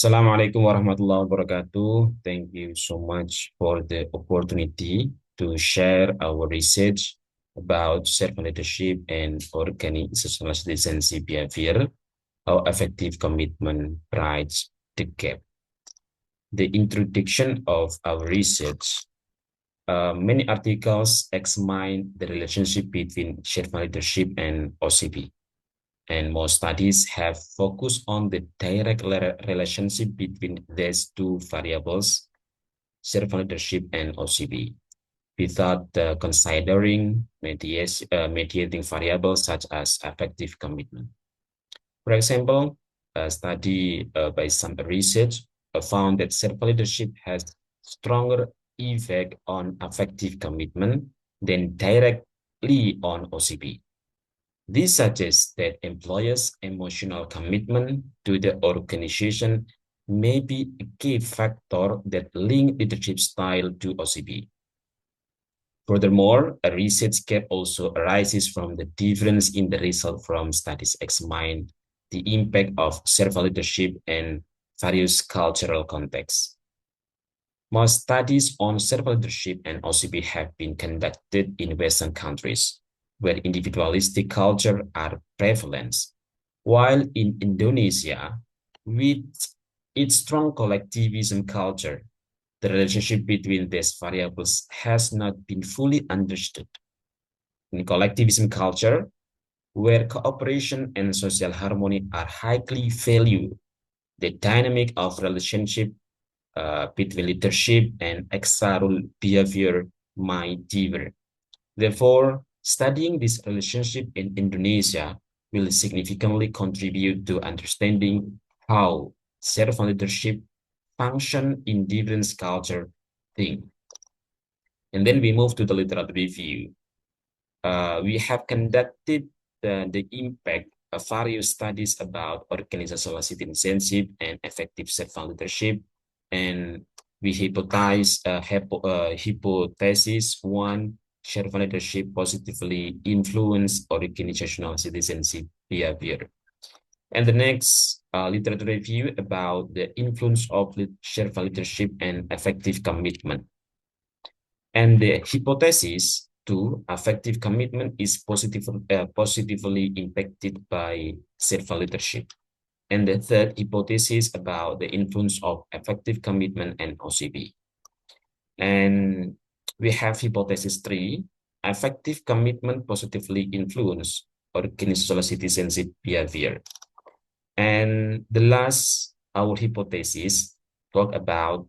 Assalamualaikum warahmatullahi wabarakatuh. Thank you so much for the opportunity to share our research about self-leadership and organizational citizenship behavior, how effective commitment bridges the gap. The introduction of our research. Many articles examine the relationship between shared leadership and OCB. And most studies have focused on the direct relationship between these two variables, servant leadership and OCB, without considering mediating variables such as effective commitment. For example, a study by some research found that servant leadership has stronger effect on effective commitment than directly on OCB. This suggests that employers' emotional commitment to the organization may be a key factor that link leadership style to OCB. Furthermore, a research gap also arises from the difference in the result from studies examine the impact of servant leadership in various cultural contexts. Most studies on servant leadership and OCB have been conducted in Western countries, where individualistic culture are prevalent, while in Indonesia, with its strong collectivism culture, the relationship between these variables has not been fully understood. In collectivism culture, where cooperation and social harmony are highly valued, the dynamic of relationship between leadership and external behavior might differ. Therefore, studying this relationship in Indonesia will significantly contribute to understanding how servant leadership function in different culture think. And then we move to the literature review. We have conducted the impact of various studies about organizational citizenship and effective servant leadership. And we hypothesis one, servant leadership positively influence organizational citizenship behavior. And the next literature review about the influence of servant leadership and effective commitment. And the hypothesis two, effective commitment is positively impacted by servant leadership. And the third hypothesis about the influence of effective commitment and OCB. And we have hypothesis three, effective commitment positively influence organizational citizenship behavior. And the last, our hypothesis talk about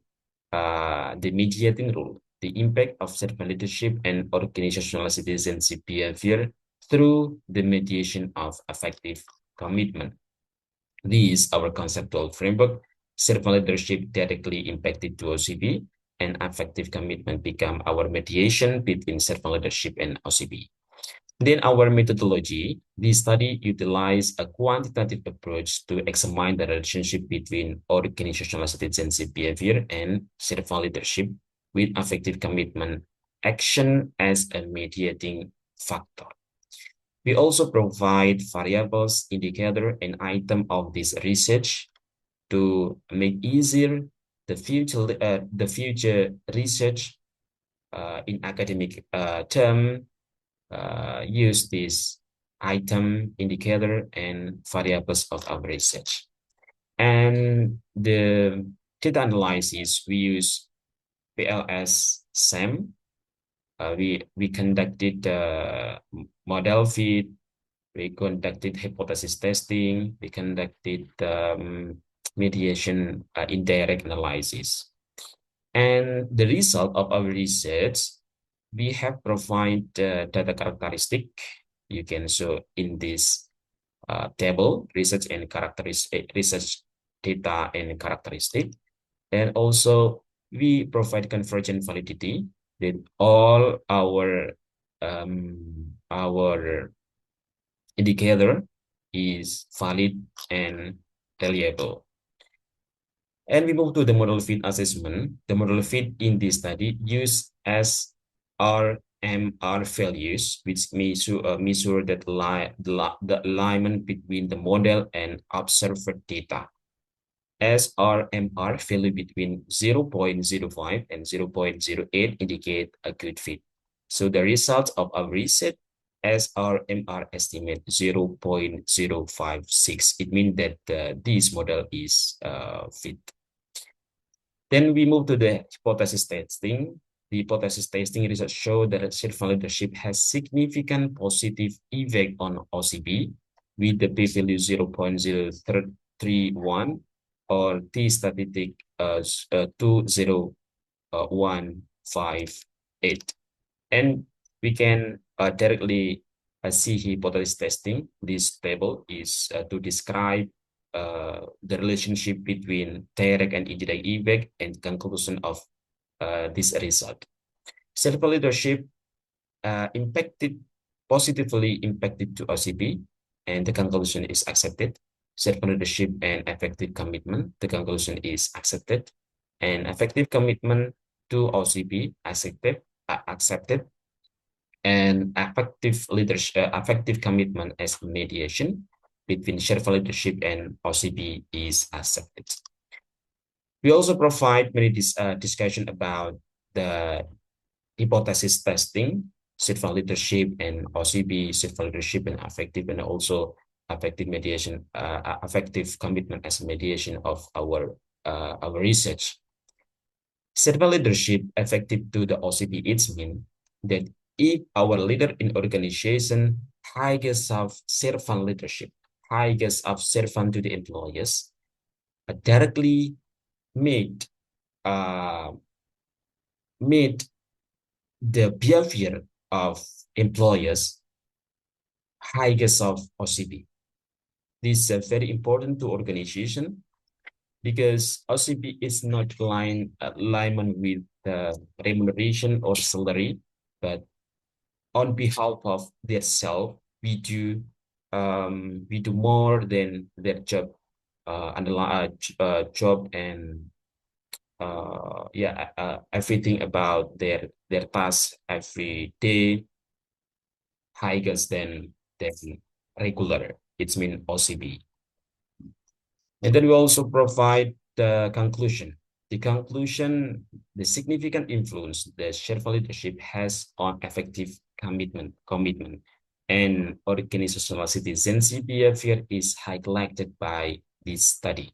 the mediating role, the impact of servant leadership and organizational citizenship behavior through the mediation of effective commitment. This, our conceptual framework, servant leadership directly impacted to OCB, and effective commitment become our mediation between servant leadership and OCB. Then our methodology, this study utilized a quantitative approach to examine the relationship between organizational citizenship behavior and servant leadership with effective commitment action as a mediating factor. We also provide variables, indicator, and item of this research to make easier the future research in academic term. Use this item, indicator, and variables of our research. And the data analysis, we use PLS SAM. We conducted model fit, we conducted hypothesis testing, we conducted mediation indirect analysis. And the result of our research, we have provided data characteristic. You can show in this table, research and characteristic, research data and characteristic. And also we provide convergent validity that all our indicator is valid and reliable. And we move to the model fit assessment. The model fit in this study use SRMR values, which measure the alignment between the model and observed data. SRMR value between 0.05 and 0.08 indicate a good fit. So the results of our research, SRMR estimate 0.056. It means that this model is fit. Then we move to the hypothesis testing. The hypothesis testing results show that servant leadership has significant positive effect on OCB with the p-value 0.031 or t statistic 20158. And we can directly see hypothesis testing. This table is to describe the relationship between direct and indirect effect and conclusion of this result. Servant leadership impacted positively impacted to OCP, and the conclusion is accepted. Servant leadership and effective commitment, the conclusion is accepted, and effective commitment to OCP accepted, and effective leadership, effective commitment as mediation between servant leadership and OCP is accepted. We also provide many discussion about the hypothesis testing, servant leadership and OCP, servant leadership and effective, and also effective mediation, effective commitment as mediation of our research. Servant leadership effective to the OCP, it means that if our leader in organization hires of servant leadership, hires of servant to the employees, directly made the behavior of employers hires of OCP. This is very important to organization because OCP is not alignment with the remuneration or salary, but on behalf of their self, we do more than their job, job and everything about their tasks every day higher than regular. It's mean OCB. And then we also provide the conclusion. The conclusion, the significant influence that servant leadership has on effective commitment, and organizational citizenship behavior is highlighted by this study.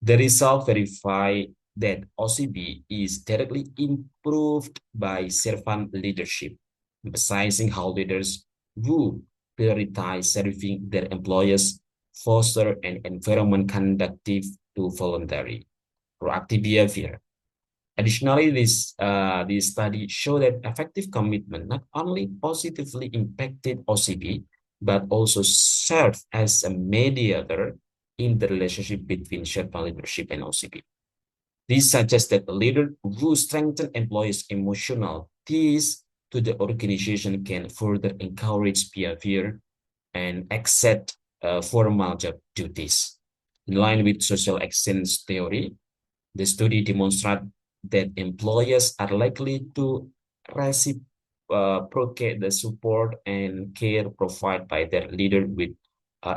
The result verify that OCB is directly improved by servant leadership, emphasizing how leaders who prioritize serving their employers foster an environment conducive to voluntary, proactive behavior. Additionally, this study showed that effective commitment not only positively impacted OCB, but also served as a mediator in the relationship between servant leadership and OCB. This suggests that a leader who strengthens employees' emotional ties to the organization can further encourage behavior and accept formal job duties. In line with social exchange theory, the study demonstrates that employers are likely to reciprocate the support and care provided by their leader with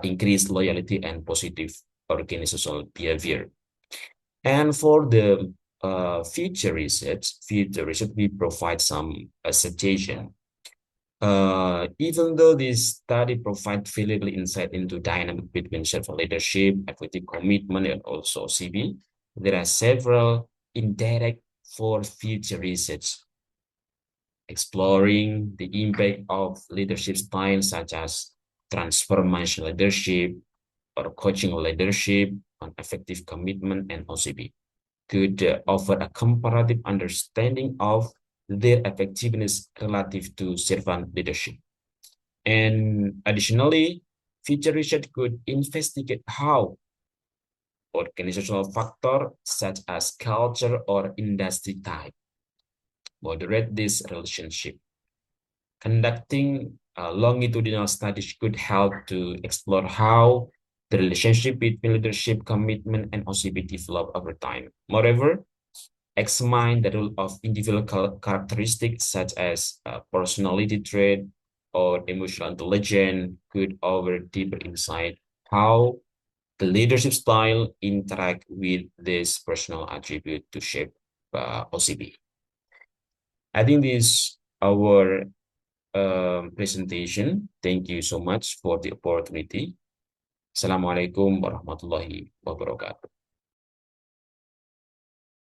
increased loyalty and positive organizational behavior. And for the future research, we provide some suggestion. Even though this study provides valuable insight into dynamic between servant leadership, effective commitment, and also CB, there are several indirect for future research, exploring the impact of leadership styles such as transformational leadership or coaching leadership on effective commitment and OCB could offer a comparative understanding of their effectiveness relative to servant leadership. And additionally, future research could investigate how organizational factors such as culture or industry type moderate this relationship. Conducting longitudinal studies could help to explore how the relationship between leadership, commitment, and OCB develop over time. Moreover, examine the role of individual characteristics such as personality trait or emotional intelligence could offer deeper insight how the leadership style interact with this personal attribute to shape OCB. I think this our presentation. Thank you so much for the opportunity. Assalamualaikum warahmatullahi wabarakatuh.